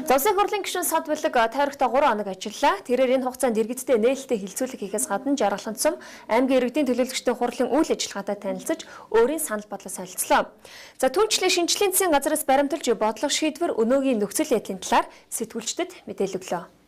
Улсын хурлын гишүүн сад бүлэг тойрогтой 3 хоног ажиллаа. Тэрээр энэ хугацаанд иргэдтэй нээлттэй хилцүүлэг хийхээс гадна Жаргалан цум аймгийн иргэдийн төлөөлөгчдийн хурлын үйл ажиллагаатай танилцж өөрийн санал бодлоо солилцлоо. За түүнчлэн шинжлэлийн засгийн газраас баримталж бодлого шийдвэр өнөөгийн нөхцөл байдлын талаар сэтгүүлчдэд мэдээлэл өглөө.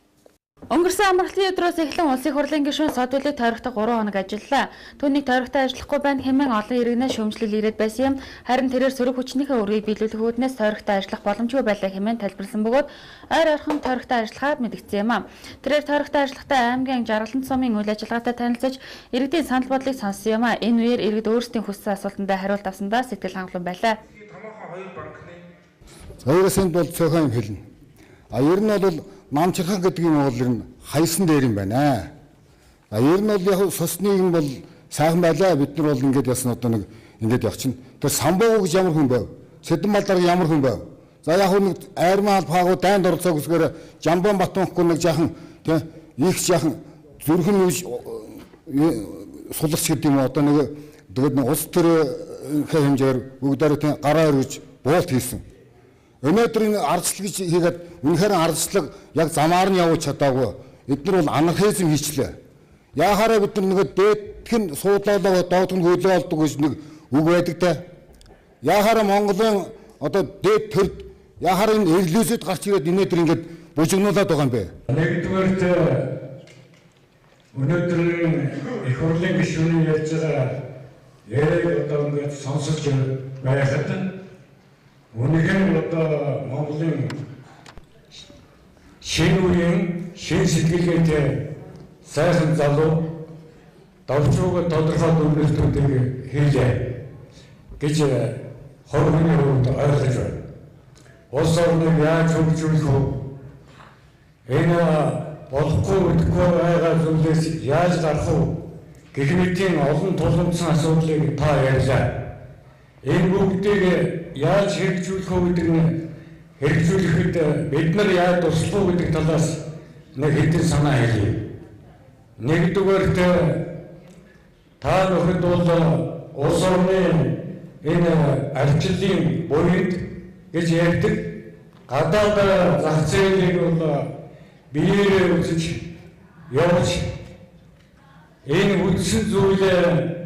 Өнгөрсөн амралтын өдрөөс эхлэн улсын хурлын гишүүн сад бүлэг тойрогтой 3 хоног ажиллаа. Түүнийг тойрогтой ажиллахгүй байна хэмээн олон иргэнээс шүүмжлэл ирээд байсан юм. Харин тэрээр сөрөг хүчнийхээ үргийг биелүүлэх үүднээс тойрогтой ажиллах боломжгүй байлаа хэмээн тайлбарласан бөгөөд ойр ойрхон тойрогтой ажиллахаар мэдгдсэн юм. Тэрээр тойрогтой ажиллахдаа аймгийн Жаргалан цумын үйл ажиллагаатай танилцж иргэдийн санал бодлыг сонссон юм. Энэ үеэр иргэд өөрсдийн хүссэн асуултандаа хариулт авсандаа сэтгэл хангалуун байлаа. Хоёроос энд бол цөөхөн хэлнэ. Ер нь бол намчирхан гэдэг юм бол ер нь хайсан дээр юм байна. Ер нь бол яг сусны юм бол сайхан байлаа. Бид нар бол ингэж ясна одоо нэг ингэж явах чинь. Тэр самбуу гэж ямар хүн байв? Сэдэн балдар ямар хүн байв? За яг нэг айрмаал паагуу дайнд орцоо гэсгээр Жамбан Батунхгүй нэг жаахан тий их жаахан зүрхэн сулгч гэдэг юм одоо нэг тэгээд улс төрийн хэмжээр бүгдээрээ тий гараа өргөж буулт хийсэн. Өнөөдөр энэ ардчлал гэж хийгээд үнэхээр ардчлал яг замаар нь явуулж чадаагүй. Эдгээр бол анархизм хийчлээ. Яахаараа бид нар нэг дээдхэн суудлaalаа доодгон хөлөө олдог гэж нэг үг байдаг та. Яахаараа Монголын одоо дээд төрд яахаараа энэ эрлүүсэд гарч ирээд өнөөдөр ингэж бужигнуулаад байгаа юм бэ? Нэгдүгээрт өнөөдрийн их хурлын гишүүний ярьж байгаа яриаг одоо ингэж сонсож байхад үнэхээр одоо Монголын шинэ үеийн шинэ сэтгэлгээтэй сайхан залуу давчууг тодорхой дүгнэлтүүдийг хийлээ гэж хорвоны хувьд ойлгож байна. Улс орныг яаж хөгжүүлэх вэ? Энэ болохгүй үдэхгүй байгаа зүйлээс яаж гарах вэ? Гэх мэтийн олон тулгымдсан асуудлыг та ярьлаа. Энэ бүгдийг яаж хэрэгжүүлэх вэ гэдэг нь хэрэгжүүлэхэд бид нар яаж туслах вэ гэдэг талаас нэг хэдэн санаа хэлье. Нэгдүгээрт та нөхөд бол улс орны энэ арчлалын буйд гэж ярьдаг гадаад зах зээлийг бол биеэрээ үзэж явж энэ үдшин зүйлээ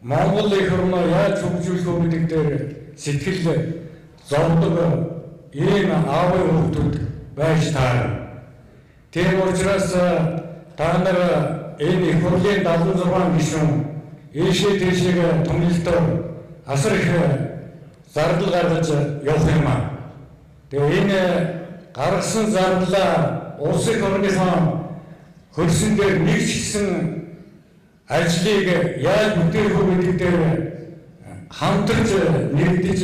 Монгол их орноо яаж хөгжүүлэх вэ гэдэг дээр сэтгэл зовдог ийм аавын хүүхдүүд байж таарна. Тийм учраас та нар энэ их хурлын 76 гишүүн ийшээ тийшээ томилтоор асар их зардал гаргаж явах юм аа. Тэгээ энэ гаргасан зардалаа улс их орныхоо хөрсөн дээр нэг ч гэсэн ажлыг яаж бүтээх вэ гэдэг дээр хамтарч нэгдэж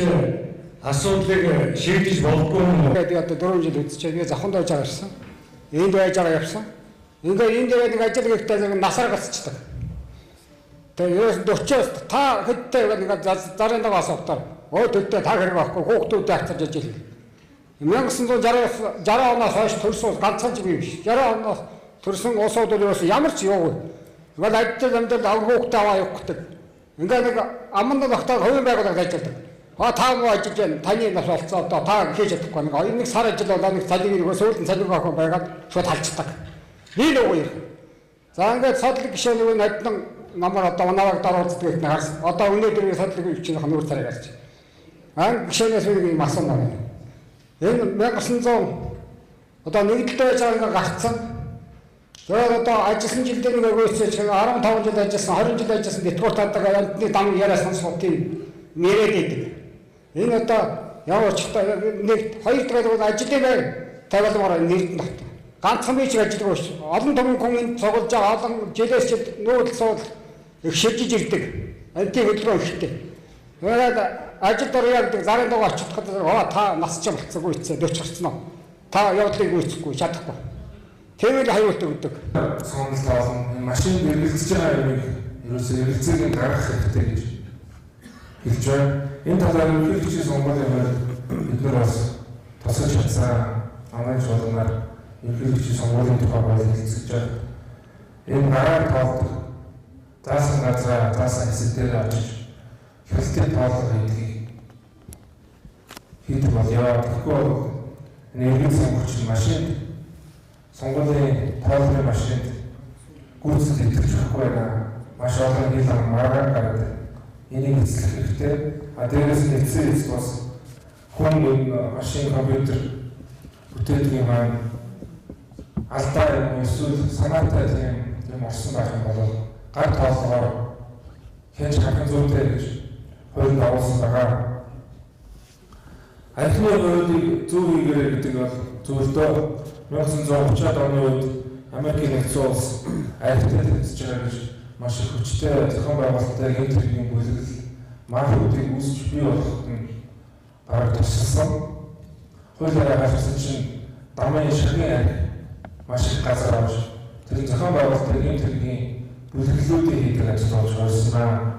асуудлыг шийдэж болдгоо юм. Тэгээд одоо 4 жил үзчихээ би завханд байж байгаа ирсэн. Энд байж байгаа явсан. Ингээ энд дээр нэг ажил хийхдээ насаар гацчихдаг. Тэгээд 40-оос та хэдтэй нэг зарын дагаа асуутаар өө төдөө та хэрэг байхгүй хүүхдүүд хайцарж ажил. 1960 оноос хойш төрсөн ганцхан ч биш. 60 оноос төрсөн улсууд юу ямар ч юугүй. Ингээл ажил амьд аврагт аваа явахдаг. Ингээ нэг аманд багтаа хувийн байгууллагад ажилладаг. Та муу ажиллаж байна. Таны нас болцоо одоо та хийж чадахгүй нэг сар ажил болоо нэг цалинг нэг сүүлд цалинг авах байгаад шууд халцдаг. Нэг үгүй. За ингээд садлаг гişэн нэг наддан намар одоо унааг даруулдаг гэх нэг харсан. Одоо өнөөдөр садлаг гişэнийх нь нүүр царай гарч. Гişэнээс нэг юм асан байна. Энэ 1900 одоо нэгдэлтэй байж байгаа гарцсан. Тэгээд одоо ажилласан жилдээ нэг өгөөсөж 15 жил ажилласан, 20 жил ажилласан дэтгэр татдаг амтны дам яриа сонсох тийм нэрэд идэг. Энэ одоо яваач та нэг хоёр дахь ажлын байр тавилмаар нэрд нь ганцхан бич ажилладаг биш. Олон том хүн цуглаж байгаа олон жилээс жил нүүдэл суул их шилжиж ирдэг. Антиг хөдөлгөөн ихтэй. Тэгээд ажил дураар гэдэг зарын дугаар очиход та нас ч болцсоогүй хэвчээ 40 гарсан уу. Та явдлыг үүсэхгүй чадахгүй. Тэвэл хариулт өгдөг. Сонголт олон машин бэлгэлж байгаа юм ерөөсөө хэрэгцээг гаргах хэрэгтэй гэж хэлж байна. Энэ талаар нөхөрлөгчийн сонгуулийн бид нар бас тусаж чадсан амын жолноор нөхөрлөгчийн сонгуулийн тухай хэлцэж байна. Энэ гараар тоолдог заасан газраа заасан хэсэгтээ очиж хөлтөд тоолох хийдэг бол яа тэгэхгүй Иргэд сонгогч машинд сонгуулийн тооллын машинд гүйцэд итгэж өгөхгүй байна. Маш олон хил маргаан гараад энийг эзлэх хэрэгтэй. Дээрээс нь эцсийн бас хүн машин компьютер бүтээдэг маань алдаа юм эсвэл санаатай тийм орсон байх юм бол гар тоолгоор хянж харах зүйтэй гэж хуулинд оруулсан байгаа. Архины хуулийг зөв хийгээрэй гэдэг бол зөвлөдөө 1930-аад оны үед Америкийн нэгдсэн улс архитай хэлцэж байгаа гэж маш их хүчтэй зохион байгуулалттай гэмт хэргийн бүлэглэл мафиудыг үүсч бий болгоход нь бараг тусалсан. Хуулиараа гаргасан чинь дамын шагийн арх маш их газар авч тэр зохион байгуулалттай гэмт хэргийн бүлэглэлүүдийн хийдэг ажил болж байсан байна.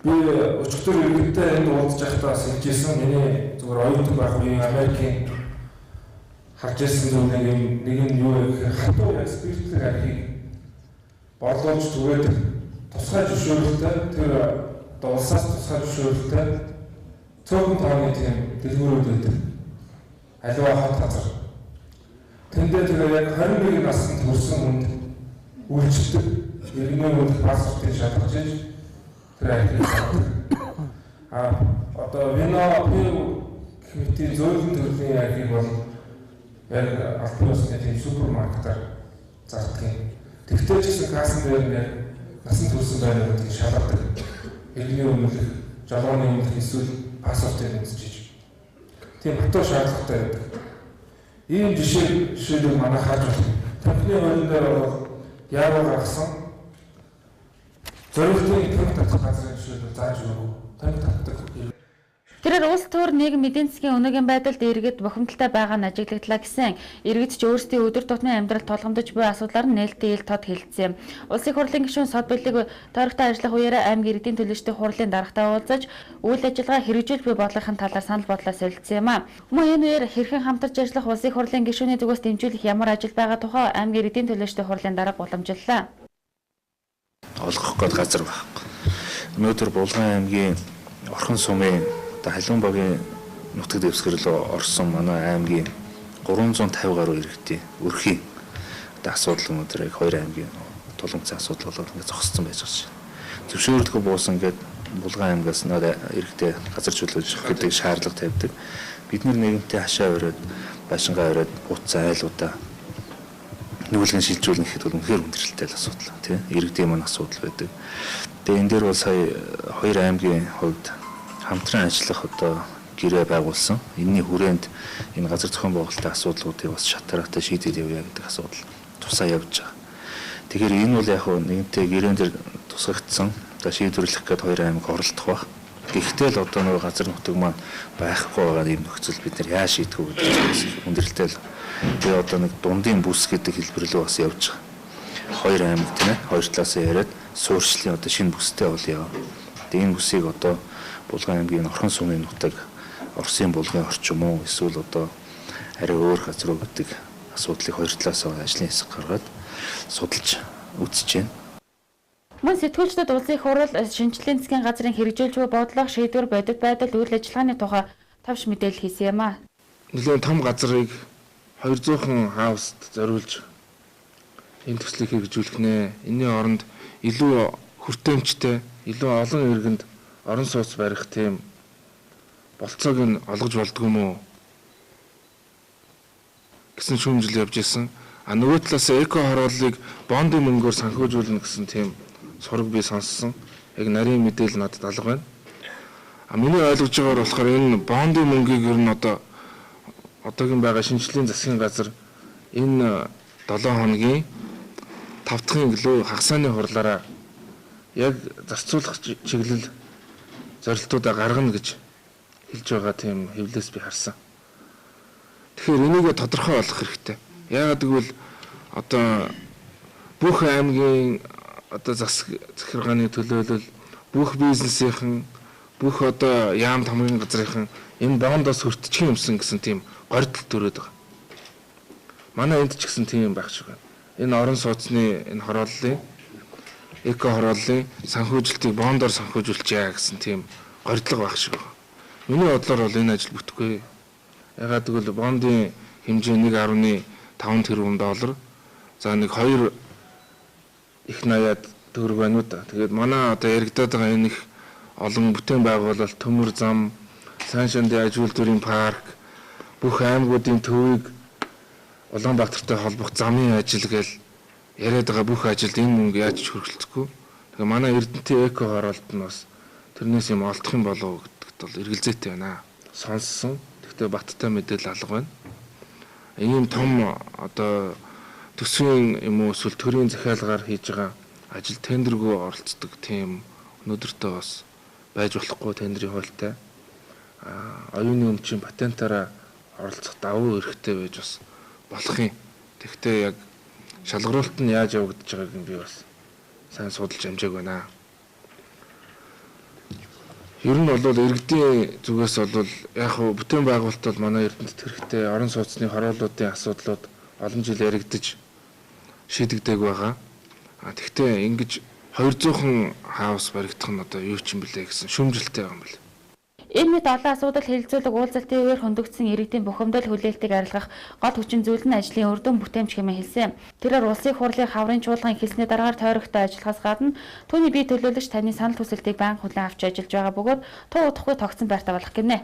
Би өчигдөр иргэдтэй энд уулзж байхдаа хэлжсэн миний зүгээр оюутан байх үеийн Америкийн харж ирсэн зүйл нэг нь юу гэхээр хатуу спиртлэг архийг борлуулж түгээд тусгай зөвшөөрлөлтөй тэр улсаас тусгай зөвшөөрлөлтөй цөөхөн тооны тийм дэлгүүрүүд байдаг. Аливаа хот газар. Тэндээ тэгээ яг 21 наснд хүрсэн хүнд үйлчлдэг иргэний хүнд паспортыг шалгаж ийж тэр архийг одоо вино комитетийн зөөлөн төрлийн архийг бол яг албан ёсны тийм супермаркетаар зардаг. Тэгтээ ч гэсэн кассан дээр нэг насан турш байна гэдгийг шалгадаг. Иргэний өмнөх жалгооны өмнөх эсвэл паспортыг үзчихэж. Тийм хатуу шаардлагатай байдаг. Ийм жишээг манай харж байна. Төвхний хуулийн дээр бол яаруу гаргасан зорилтын төвх татах газрын жишээл зааж өгөө. Төвх татдаг. Тэрээр улс төр нийгэм эдийн засгийн өнөөгийн байдалд иргэд бухимдалтай байгаа нь ажиглагдлаа гэсэн иргэд ч өөрсдийн өдөр тутмын амьдралд тулгамдж буй асуудлаар нь нээлттэй ил тод хэлсэн. Улсын хурлын гишүүн сод бүлэг тойрогтой ажиллах үеэрээ аймгийн иргэдийн төлөөлөлтийн хурлын даргатай уулзаж үйл ажиллагаа хэрэгжүүл буй бодлогын талаар санал бодлоо солилцсон юм а. Мөн энэ үеэр хэрхэн хамтарч ажиллах улсын хурлын гишүүний зүгээс дэмжүүлэх ямар ажил байгаа тухай аймгийн иргэдийн төлөөлөлтийн хурлын дарга уламжлалаа. Олгох гээд газар байхгүй. Өнөөдөр Булган аймгийн Орхон сумын Халуун багийн нутаг дэвсгэрэл орсон манай аймгийн 350 гаруй иргэдийн өрхийн асуудал өнөөдөр яг 2 аймгийн тулгымцсан асуудал болоод ингээд зогссон байж байгаа шээ. Зөвшөөрлөгөө буусан ингээд Булган аймгаас надад иргэдэд газар чөлөөлөх гэдэг шаардлага тавьдаг. Бид нэгэнтээ хашаа өрөөд башингаа өрөөд бууцсан айлуудаа нүүлгэн шилжүүлнэ гэхэд бол үнэхээр хүндрэлтэй асуудал тийм иргэдийн маань асуудал байдаг. Тэгээ энэ дээр бол сая 2 аймгийн хувьд хамтран ажиллах одоо гэрээ байгуулсан. Энэний хүрээнд энэ газар зохион байгуулалтын асуудлуудыг бас шатараатай шийдэл явъя гэдэг асуудал тусаа явж байгаа. Тэгэхээр энэ бол яг нэгэнтээ гэрээн дээр тусгагдсан одоо шийдвэрлэх гээд 2 аймаг оролдох баг. Гэхдээ л одоо нөгөө газар нутаг маань байхгүй байгаа юм нөхцөл бид нар яа шийдэх вэ гэдэг хүндрэлтэй л. Тэгээ одоо нэг дундын бүс гэдэг хэлбэрлөө бас явж байгаа. 2 аймаг тийм ээ хоёр талаасаа яриад суурьшлын одоо шинэ бүстэй бол яа. Тэгээ энэ бүсийг одоо Булган аймгийн Орхон сумын нутаг Оросын булган орчим уу эсвэл одоо арай өөр газар уу гэдэг асуудлыг хоёр талаас ажлын хэсэг гаргаад судалж үзэж байна. Мөн сэтгүүлчдад улсын хурал шинжлэлийн засгийн газрын хэрэгжүүлж буй бодлого шийдвэр бодит байдал үйл ажиллагааны тухай тавш мэдээлэл хийсэн юм а. Нэлээд том газрыг 200хан хауст зориулж энэ төслийг хэрэгжүүлэх нэ. Энийн оронд илүү хүртээмжтэй, илүү олон иргэнд орон сууц барих тийм болцоог нь олгож болдгоо юм уу гэсэн шүүмжил явж исэн. Нөгөө талаас эко хорооллыг бондын мөнгөөр санхүүжүүлнэ гэсэн тийм сураг би сонссон. Яг нарийн мэдээлэл надад алга байна. Миний ойлгож байгаагаар болохоор энэ бондын мөнгийг ер нь одоогийн байгаа шинжлэлийн засгийн газар энэ 7 хоногийн 5 дахь гэлөө хагасааны хурлаараа яг зарцуулах чиглэл зорилтуудаа гаргана гэж хэлж байгаа тийм хэвлээс би харсан. Тэгэхээр энийг тодорхой болгох хэрэгтэй. Яагаад гэвэл одоо бүх аймгийн одоо захиргааны төлөөлөл, бүх бизнесийн, бүх одоо яам тамгын газрын энэ бондоос хүртчих юмсан гэсэн тийм гордол төрөөд байгаа. Манай энд ч гэсэн тийм байх шиг байна. Энэ орон сууцны энэ хорооллын эко хорооллын санхүүжилтийг бондоор санхүүжүүлчихье гэсэн тийм гордлого байх шиг байна. Миний бодлоор бол энэ ажил бүтэхгүй. Ягаад гэвэл бондын хэмжээ 1.5 тэрбум доллар. За нэг 2 их 80-аад төгрөг байна уу та. Тэгээд манай одоо яригадаад байгаа энэ их олон бүтээн байгуулалт, төмөр зам, сайн шандын аж үйлдвэрийн парк, бүх аймагуудын төвийг Улаанбаатартай холбох замын ажил гээл яриад байгаа бүх ажилд энэ мөнгө яаж ч хөргөлцөхгүй. Тэгээ манай Эрдэнэтийн эко хороолт нь бас тэрнээс юм олдох юм болов уу гэдэгт бол эргэлзээтэй байна. Сонссон. Гэхдээ баттай мэдээлэл алга байна. Ийм том одоо төсвийн юм уу эсвэл төрийн захиалгаар хийж байгаа ажил тендергүй оролцдог тийм өнөөдөртөө бас байж болохгүй тендерийн хуультай. Оюуны өмчийн патентаараа оролцох давуу эрхтэй байж бас болох юм. Тэгвэл яг шалгаруулалт нь яаж явагдаж байгааг нь би бас сайн судалж амжааг байна. Ер нь бол иргэдийн зүгээс бол яг хөө бүтээн байгуулалт бол манай Эрдэнэт хэрэгтэй орон сууцны хорооллуудын асуудлууд олон жил яригдж шийдэгдээг байгаа. Тэгвэл ингэж 200хан хаус баригдах нь одоо юу ч юм бэлээ гэсэн шүмжилттэй байгаа юм байна. Энэ мэт олон асуудал хэлэлцүүлэг уулзалтын үеэр хөндөгдсөн иргэдийн бухимдал хүлээлтийг арилгах гол хүчин зүйл нь ажлын үр дүн бүтээмж хэмээн хэлсэн. Тэрээр улсын хурлын хаврын чуулган эхэлсний дараагаар тойрогтой ажиллахаас гадна түүний бие төлөөлөгч таны санал хүсэлтийг байнга хүлээн авч ажиллаж байгаа бөгөөд туу удахгүй тогтсон байртаа болох гинэ.